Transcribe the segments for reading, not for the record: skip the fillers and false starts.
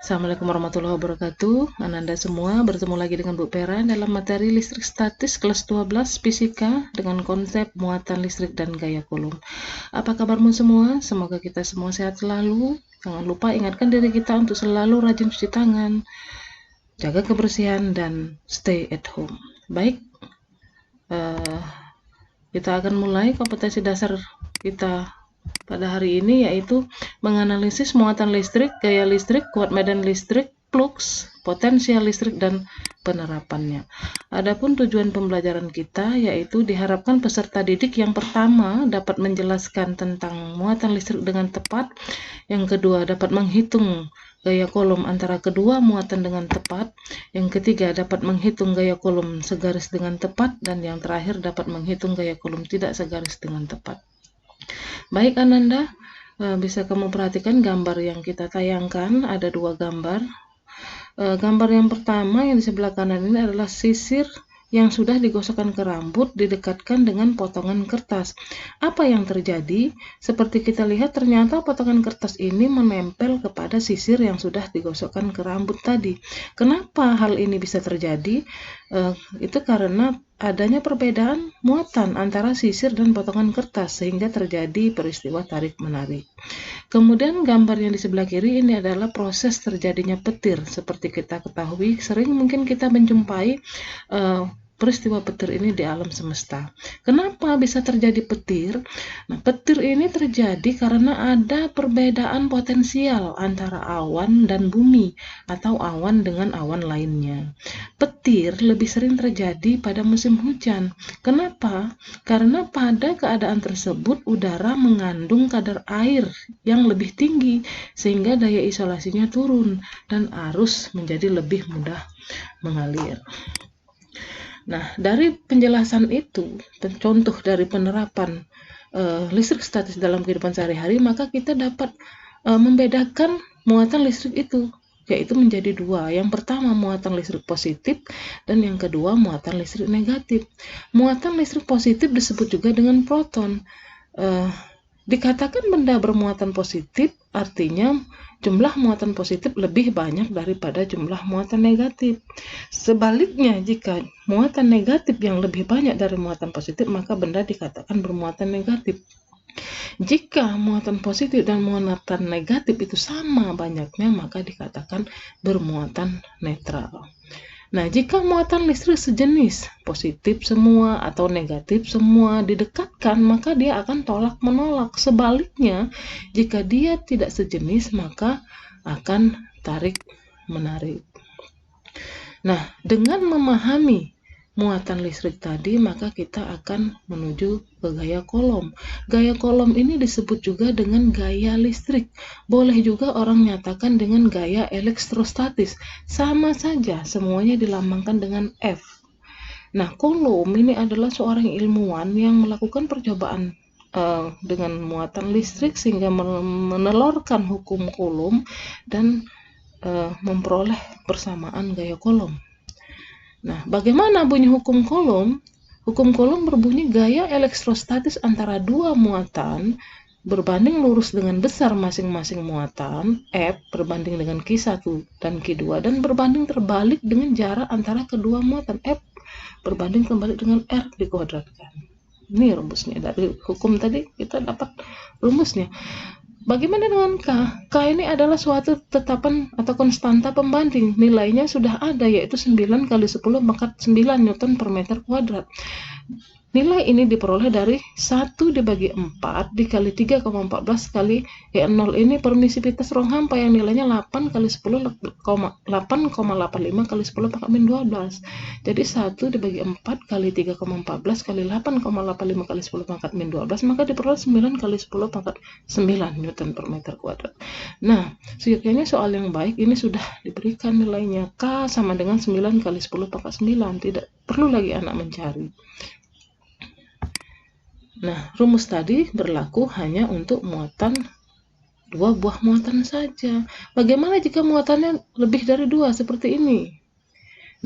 Assalamualaikum warahmatullahi wabarakatuh. Ananda semua, bertemu lagi dengan Bu Pera dalam materi listrik statis kelas 12 fisika dengan konsep muatan listrik dan gaya Coulomb. Apa kabarmu semua? Semoga kita semua sehat selalu. Jangan lupa ingatkan diri kita untuk selalu rajin cuci tangan, jaga kebersihan, dan stay at home. Baik, kita akan mulai kompetensi dasar kita pada hari ini, yaitu menganalisis muatan listrik, gaya listrik, kuat medan listrik, flux, potensial listrik, dan penerapannya. Adapun tujuan pembelajaran kita yaitu diharapkan peserta didik yang pertama dapat menjelaskan tentang muatan listrik dengan tepat, yang kedua dapat menghitung gaya Coulomb antara kedua muatan dengan tepat, yang ketiga dapat menghitung gaya Coulomb segaris dengan tepat, dan yang terakhir dapat menghitung gaya Coulomb tidak segaris dengan tepat. Baik Ananda, bisa kamu perhatikan gambar yang kita tayangkan, ada dua gambar. Gambar yang pertama yang di sebelah kanan ini adalah sisir yang sudah digosokkan ke rambut didekatkan dengan potongan kertas. Apa yang terjadi? Seperti kita lihat, ternyata potongan kertas ini menempel kepada sisir yang sudah digosokkan ke rambut tadi. Kenapa hal ini bisa terjadi? Itu karena adanya perbedaan muatan antara sisir dan potongan kertas sehingga terjadi peristiwa tarik-menarik. Kemudian gambar yang di sebelah kiri ini adalah proses terjadinya petir. Seperti kita ketahui, sering mungkin kita menjumpai peristiwa petir ini di alam semesta. Kenapa bisa terjadi petir? Nah, petir ini terjadi karena ada perbedaan potensial antara awan dan bumi atau awan dengan awan lainnya. Petir lebih sering terjadi pada musim hujan. Kenapa? Karena pada keadaan tersebut udara mengandung kadar air yang lebih tinggi sehingga daya isolasinya turun dan arus menjadi lebih mudah mengalir. Nah, dari penjelasan itu, contoh dari penerapan listrik statis dalam kehidupan sehari-hari, maka kita dapat membedakan muatan listrik itu, yaitu menjadi dua. Yang pertama muatan listrik positif, dan yang kedua muatan listrik negatif. Muatan listrik positif disebut juga dengan proton. Dikatakan benda bermuatan positif, artinya jumlah muatan positif lebih banyak daripada jumlah muatan negatif. Sebaliknya, jika muatan negatif yang lebih banyak dari muatan positif, maka benda dikatakan bermuatan negatif. Jika muatan positif dan muatan negatif itu sama banyaknya, maka dikatakan bermuatan netral. Nah, jika muatan listrik sejenis, positif semua atau negatif semua didekatkan, maka dia akan tolak-menolak. Sebaliknya, jika dia tidak sejenis, maka akan tarik-menarik. Nah, dengan memahami muatan listrik tadi, maka kita akan menuju ke gaya Coulomb. Gaya Coulomb ini disebut juga dengan gaya listrik. Boleh juga orang nyatakan dengan gaya elektrostatis. Sama saja, semuanya dilambangkan dengan F. Nah, Coulomb ini adalah seorang ilmuwan yang melakukan percobaan dengan muatan listrik sehingga menelurkan hukum Coulomb dan memperoleh persamaan gaya Coulomb. Nah, bagaimana bunyi hukum Coulomb? Hukum Coulomb berbunyi gaya elektrostatis antara dua muatan berbanding lurus dengan besar masing-masing muatan, F berbanding dengan Q1 dan Q2, dan berbanding terbalik dengan jarak antara kedua muatan, F berbanding terbalik dengan R dikuadratkan. Ini rumusnya. Dari hukum tadi kita dapat rumusnya. Bagaimana dengan K? K ini adalah suatu tetapan atau konstanta pembanding. Nilainya sudah ada, yaitu 9 kali 10 pangkat 9 Newton per meter kuadrat. Nilai ini diperoleh dari 1 dibagi 4 dikali 3,14 kali E0 ini permisivitas ruang hampa yang nilainya 8 kali 10 8,85 kali 10 pangkat min 12. Jadi 1 dibagi 4 kali 3,14 kali 8,85 kali 10 pangkat min 12, maka diperoleh 9 kali 10 pangkat 9 Newton per meter kuadrat. Nah, sekiranya soal yang baik ini sudah diberikan nilainya. K sama dengan 9 kali 10 pangkat 9. Tidak perlu lagi anak mencari. Nah, rumus tadi berlaku hanya untuk muatan dua buah muatan saja. Bagaimana jika muatannya lebih dari dua seperti ini?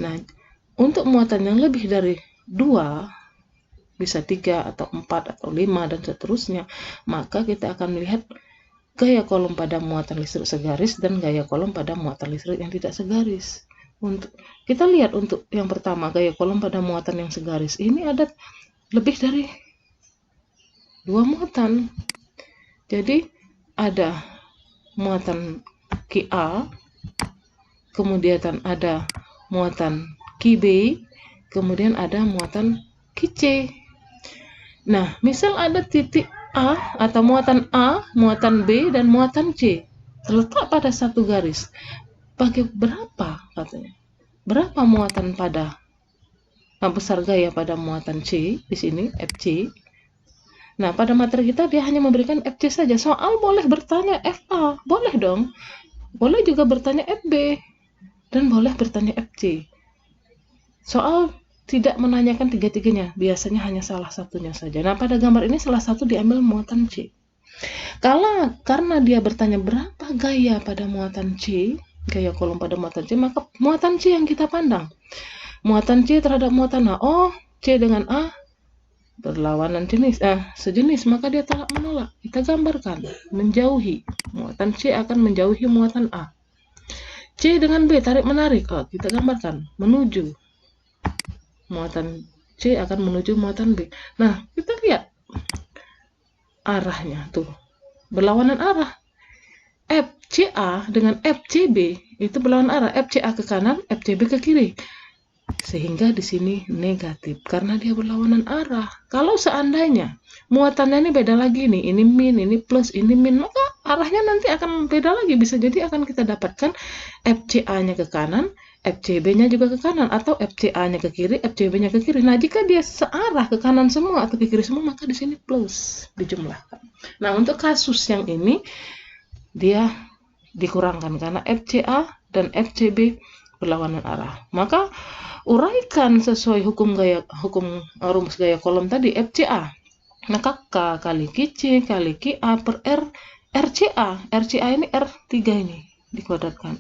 Nah, untuk muatan yang lebih dari dua, bisa 3 atau 4 atau 5 dan seterusnya, maka kita akan melihat gaya kolom pada muatan listrik segaris dan gaya kolom pada muatan listrik yang tidak segaris. Untuk kita lihat untuk yang pertama, gaya kolom pada muatan yang segaris ini ada lebih dari 2 muatan. Jadi ada muatan QA, kemudian ada muatan QB, kemudian ada muatan QC. Nah, misal ada titik A atau muatan A, muatan B, dan muatan C terletak pada satu garis. Bagi berapa katanya? Berapa muatan pada besar gaya pada muatan C di sini FC? Nah, pada materi kita dia hanya memberikan FC saja. Soal boleh bertanya FA, boleh dong. Boleh juga bertanya FB dan boleh bertanya FC. Soal tidak menanyakan tiga-tiganya, biasanya hanya salah satunya saja. Nah, pada gambar ini salah satu diambil muatan C. Karena dia bertanya berapa gaya pada muatan C, gaya kolom pada muatan C, maka muatan C yang kita pandang. Muatan C terhadap muatan A. Oh, C dengan A berlawanan jenis, sejenis, maka dia tolak menolak. Kita gambarkan, menjauhi. Muatan C akan menjauhi muatan A. C dengan B tarik menarik. Oh, kita gambarkan, menuju. Muatan C akan menuju muatan B. Nah, kita lihat arahnya tuh, berlawanan arah. FCA dengan FCB itu berlawanan arah. FCA ke kanan, FCB ke kiri. Sehingga di sini negatif karena dia berlawanan arah. Kalau seandainya muatannya ini beda lagi nih, ini min, ini plus, ini min, maka arahnya nanti akan beda lagi. Bisa jadi akan kita dapatkan FCA-nya ke kanan, FCB-nya juga ke kanan, atau FCA-nya ke kiri, FCB-nya ke kiri. Nah, jika dia searah ke kanan semua atau ke kiri semua, maka di sini plus dijumlahkan. Nah, untuk kasus yang ini dia dikurangkan karena FCA dan FCB berlawanan arah. Maka uraikan sesuai hukum rumus gaya kolom tadi FCA. Maka K kali QC kali QA per R RCA. RCA ini R3 ini dikuadratkan.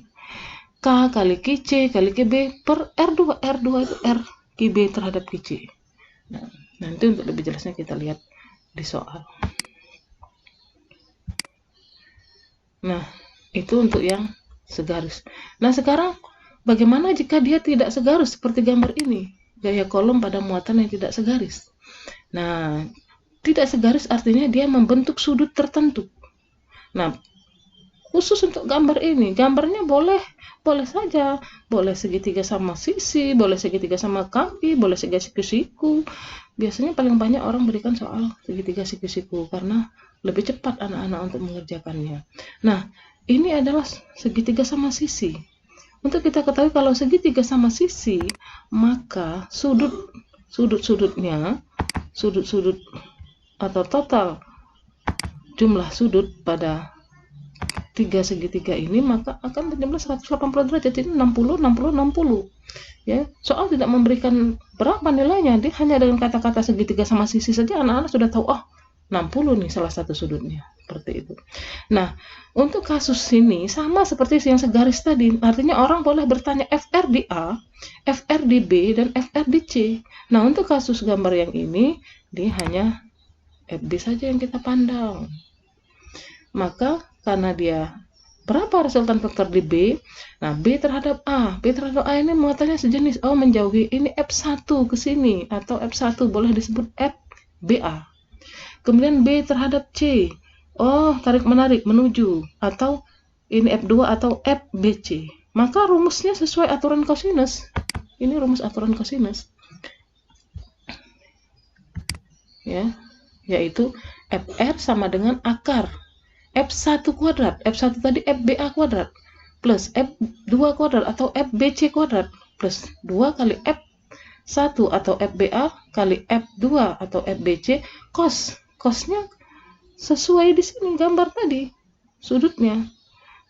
K kali QC kali QB per R2. R2 itu R QB terhadap QC. Nah, nanti untuk lebih jelasnya kita lihat di soal. Nah, itu untuk yang segaris. Nah, sekarang bagaimana jika dia tidak segaris seperti gambar ini? Gaya kolom pada muatan yang tidak segaris. Nah, tidak segaris artinya dia membentuk sudut tertentu. Nah, khusus untuk gambar ini, gambarnya boleh saja, boleh segitiga sama sisi, boleh segitiga sama kaki, boleh segitiga siku. Biasanya paling banyak orang berikan soal segitiga siku karena lebih cepat anak-anak untuk mengerjakannya. Nah, ini adalah segitiga sama sisi. Untuk kita ketahui kalau segitiga sama sisi, maka sudut-sudutnya, sudut-sudut atau total jumlah sudut pada tiga segitiga ini maka akan berjumlah 180 derajat. Jadi 60, 60, 60. Ya, soal tidak memberikan berapa nilainya, dia hanya dengan kata-kata segitiga sama sisi saja anak-anak sudah tahu, oh 60 nih salah satu sudutnya, seperti itu. Nah, untuk kasus ini sama seperti yang segaris tadi, artinya orang boleh bertanya FR di A, FR di B, dan FR di C. Nah, untuk kasus gambar yang ini, dia hanya FB saja yang kita pandang. Maka karena dia berapa resultan vektor di B, nah B terhadap A, B terhadap A ini muatannya sejenis, oh menjauhi, ini F1 ke sini, atau F1 boleh disebut FBA. Kemudian B terhadap C, oh tarik menarik menuju, atau ini F2 atau FBC. Maka rumusnya sesuai aturan kosinus. Ini rumus aturan kosinus. Ya, yaitu FR sama dengan akar F1 kuadrat, F1 tadi FBA kuadrat, plus F2 kuadrat atau FBC kuadrat, plus 2 kali F1 atau FBA kali F2 atau FBC, cosnya sesuai di sini gambar tadi, sudutnya.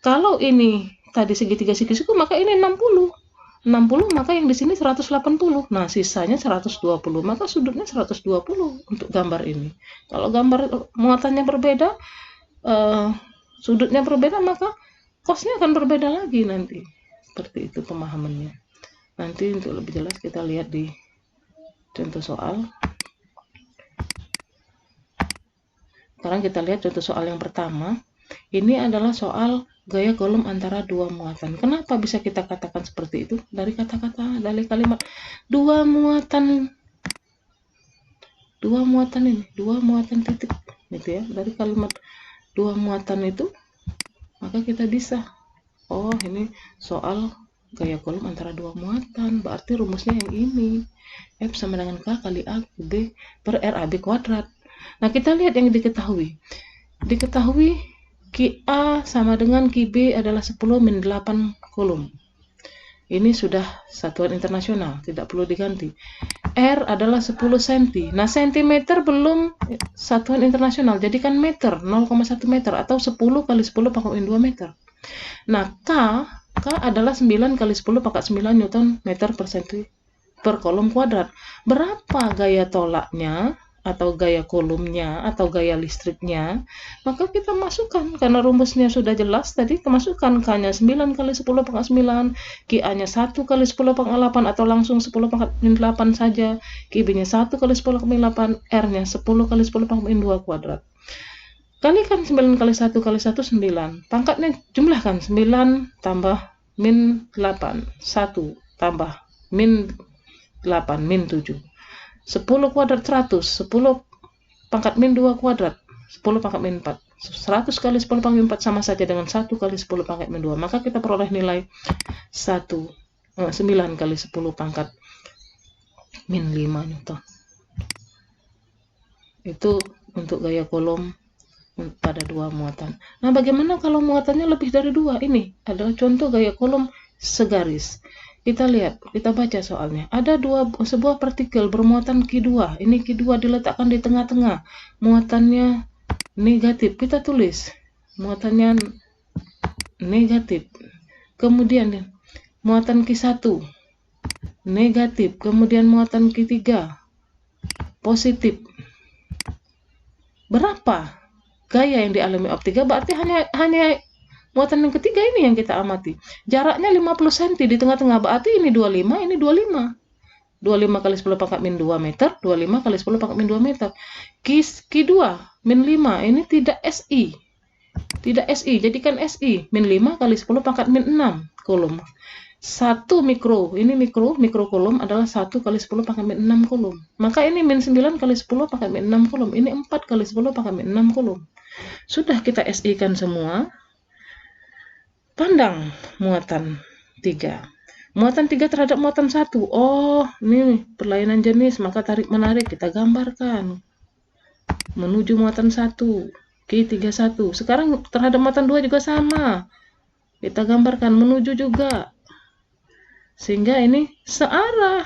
Kalau ini tadi segitiga siku-siku, maka ini 60, maka yang di sini 180, nah sisanya 120, maka sudutnya 120 untuk gambar ini. Kalau gambar muatannya berbeda, sudutnya berbeda, maka cosnya akan berbeda lagi nanti. Seperti itu pemahamannya. Nanti untuk lebih jelas kita lihat di contoh soal. Sekarang kita lihat contoh soal yang pertama. Ini adalah soal gaya kolom antara dua muatan. Kenapa bisa kita katakan seperti itu? Dari kata-kata, dari kalimat dua muatan ini, dua muatan titik, gitu ya. Dari kalimat dua muatan itu, maka kita bisa, oh ini soal gaya kolom antara dua muatan, berarti rumusnya yang ini, F sama dengan K kali A B per RAB kuadrat. Nah, kita lihat yang diketahui. Diketahui QA sama dengan QB adalah 10 min 8 kolom. Ini sudah satuan internasional, tidak perlu diganti. R adalah 10 cm. Nah, cm belum satuan internasional, jadi kan meter, 0,1 meter atau 10 kali 10 pangkat 2 meter. Nah, K adalah 9 kali 10 pangkat 9 Newton meter per senti per kolom kuadrat. Berapa gaya tolaknya atau gaya kolomnya atau gaya listriknya? Maka kita masukkan, karena rumusnya sudah jelas tadi, kita masukkan K-nya 9 kali 10 pangkat 9, QA-nya 1 kali 10 pangkat 8 atau langsung 10 pangkat 8 saja, QB-nya 1 kali 10 pangkat 8, R-nya 10 kali 10 pangkat 2 kuadrat. Kalikan 9 kali 1 kali 1, 9. Pangkatnya jumlahkan, 9 tambah min 8, 1 tambah min 8, min 7. 10 kuadrat 100, 10 pangkat min 2 kuadrat, 10 pangkat min 4. 100 kali 10 pangkat min 4 sama saja dengan 1 kali 10 pangkat min 2. Maka kita peroleh nilai 9 kali 10 pangkat min 5 Newton. Itu untuk gaya kolom pada dua muatan. Nah, bagaimana kalau muatannya lebih dari dua? Ini adalah contoh gaya kolom segaris. Kita lihat, kita baca soalnya. Ada sebuah partikel bermuatan Q2. Ini Q2 diletakkan di tengah-tengah. Muatannya negatif. Kita tulis muatannya negatif. Kemudian muatan Q1 negatif. Kemudian muatan Q3 positif. Berapa gaya yang dialami objek? Berarti hanya muatan yang ketiga ini yang kita amati. Jaraknya 50 cm di tengah-tengah, berarti ini 25, ini 25. 25 kali 10 pangkat min 2 meter, 25 kali 10 pangkat min 2 meter. Q2 min 5, ini tidak SI. Tidak SI, jadikan SI. Min 5 kali 10 pangkat min 6 kolom. 1 mikro, ini mikro kolom adalah 1 kali 10 pangkat min 6 kolom. Maka ini min 9 kali 10 pangkat min 6 kolom. Ini 4 kali 10 pangkat min 6 kolom. Sudah kita SI kan semua. Pandang muatan 3. Muatan 3 terhadap muatan 1. Oh, ini perlainan jenis, maka tarik-menarik kita gambarkan. Menuju muatan 1. Q31. Sekarang terhadap muatan 2 juga sama. Kita gambarkan menuju juga. Sehingga ini searah.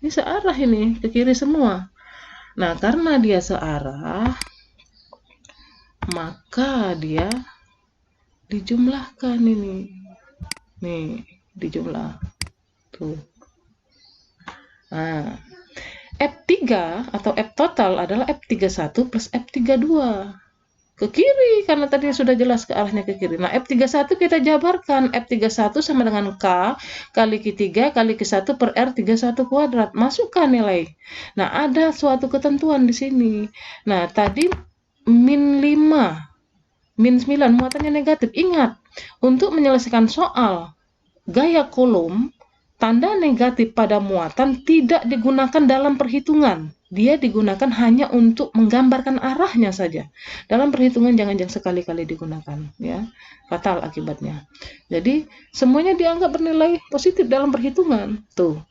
Ini searah ini, ke kiri semua. Nah, karena dia searah, maka dia dijumlahkan ini. Nih, dijumlah. Tuh. Nah, F3 atau F total adalah F31 plus F32. Ke kiri, karena tadi sudah jelas ke arahnya ke kiri. Nah, F31 kita jabarkan. F31 sama dengan K kali Q3 kali Q1 per R31 kuadrat. Masukkan nilai. Nah, ada suatu ketentuan di sini. Nah, tadi min 5. Min 9 muatannya negatif. Ingat, untuk menyelesaikan soal gaya kolom, tanda negatif pada muatan tidak digunakan dalam perhitungan. Dia digunakan hanya untuk menggambarkan arahnya saja. Dalam perhitungan jangan sekali-kali digunakan, ya. Fatal akibatnya. Jadi, semuanya dianggap bernilai positif dalam perhitungan. Tuh.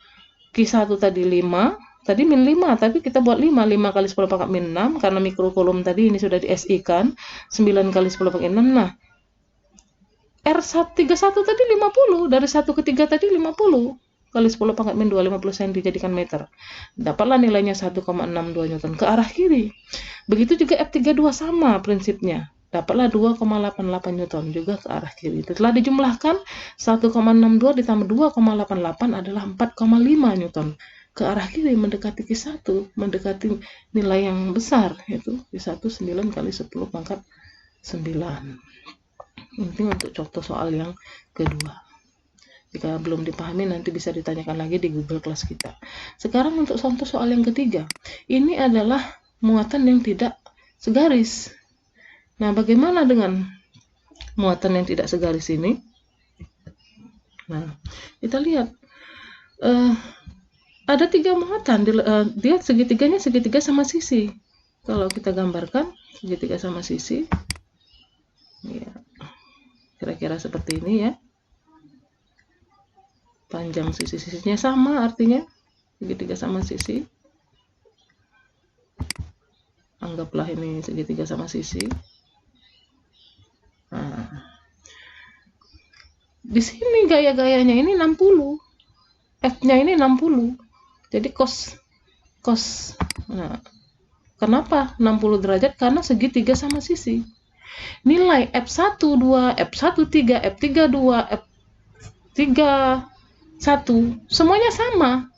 Q1 tadi 5, tadi min 5, tapi kita buat 5 kali 10 pangkat min 6, karena mikrokolom tadi ini sudah di SI kan, 9 kali 10 pangkat 6, nah, R31 tadi 50, dari 1 ke 3 tadi 50, kali 10 pangkat min 2, 50 cm dijadikan meter. Dapatlah nilainya 1,62 Newton ke arah kiri. Begitu juga F32 sama prinsipnya. Dapatlah 2,88 Newton juga ke arah kiri. Setelah dijumlahkan, 1,62 ditambah 2,88 adalah 4,5 Newton. Ke arah kiri mendekati Q1, mendekati nilai yang besar, yaitu Q1 9 kali 10 pangkat 9. Ini untuk contoh soal yang kedua. Jika belum dipahami nanti bisa ditanyakan lagi di Google kelas kita. Sekarang untuk contoh soal yang ketiga. Ini adalah muatan yang tidak segaris. Nah, bagaimana dengan muatan yang tidak segaris ini? Nah, kita lihat ada 3 muatan, dia segitiganya segitiga sama sisi. Kalau kita gambarkan segitiga sama sisi, ya, kira-kira seperti ini ya. Panjang sisi-sisinya sama, artinya segitiga sama sisi. Anggaplah ini segitiga sama sisi. Nah, di sini gaya-gayanya ini 60, F-nya ini 60. Jadi cos. Nah, kenapa 60 derajat? Karena segitiga sama sisi. Nilai F1, 2, F1, 3, F3, 2, F3, 1, semuanya sama.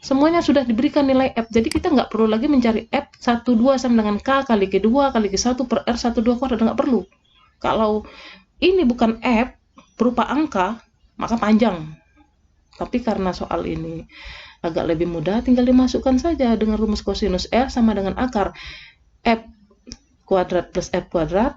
Semuanya sudah diberikan nilai F. Jadi kita nggak perlu lagi mencari F1, 2 sama dengan K kali Q2 kali Q1 per R1, 2 kuadrat. Nggak perlu. Kalau ini bukan F berupa angka, maka panjang. Tapi karena soal ini agak lebih mudah, tinggal dimasukkan saja dengan rumus kosinus R sama dengan akar F kuadrat plus F kuadrat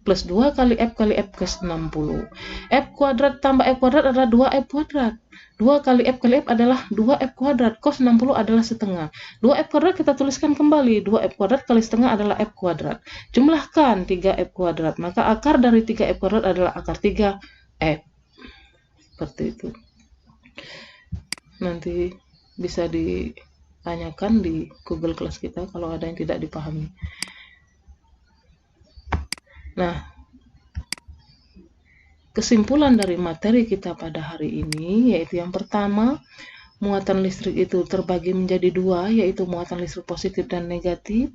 plus 2 kali F plus 60. F kuadrat tambah F kuadrat adalah 2F kuadrat. 2 kali F adalah 2F kuadrat. Cos 60 adalah setengah. 2F kuadrat kita tuliskan kembali. 2F kuadrat kali setengah adalah F kuadrat. Jumlahkan 3F kuadrat. Maka akar dari 3F kuadrat adalah akar 3F. Seperti itu. Nanti bisa ditanyakan di Google Class kita kalau ada yang tidak dipahami. Nah, kesimpulan dari materi kita pada hari ini yaitu yang pertama, muatan listrik itu terbagi menjadi 2, yaitu muatan listrik positif dan negatif.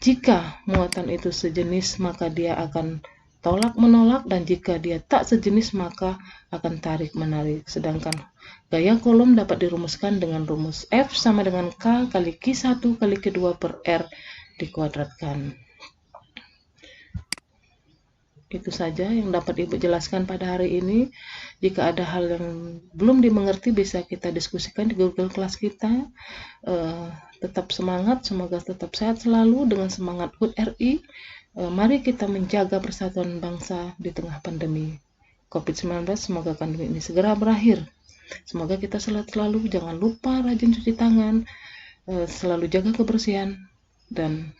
Jika muatan itu sejenis, maka dia akan tolak-menolak, dan jika dia tak sejenis, maka akan tarik-menarik. Sedangkan gaya kolom dapat dirumuskan dengan rumus F sama dengan K kali Q1 kali Q2 per R dikuadratkan. Itu saja yang dapat Ibu jelaskan pada hari ini. Jika ada hal yang belum dimengerti, bisa kita diskusikan di Google Class kita. Tetap semangat, semoga tetap sehat selalu dengan semangat HUT RI. Mari kita menjaga persatuan bangsa di tengah pandemi COVID-19. Semoga pandemi ini segera berakhir. Semoga kita selalu jangan lupa rajin cuci tangan, selalu jaga kebersihan, dan